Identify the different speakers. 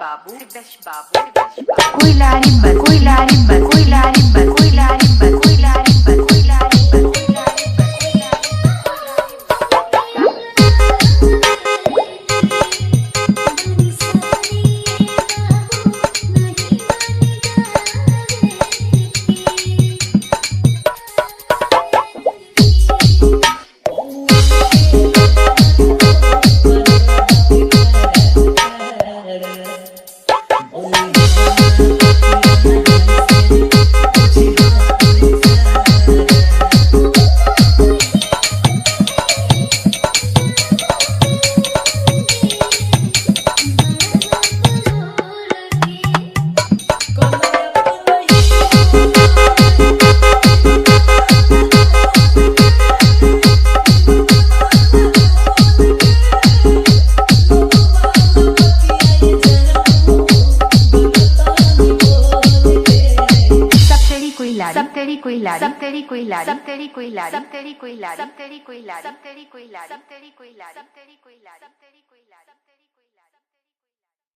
Speaker 1: बाबू
Speaker 2: कोई लारी बल कोई लारी बल कोई लारी बल कोई लारी बल कोई लारी बल कोई लारी बल सब तेरी कोई लारी सब तेरी कोई लारी सब तेरी कोई लारी सब तेरी कोई लारी सब तेरी कोई लारी सब तेरी कोई लारी सब तेरी कोई लारी सब तेरी कोई लारी सब तेरी कोई लारी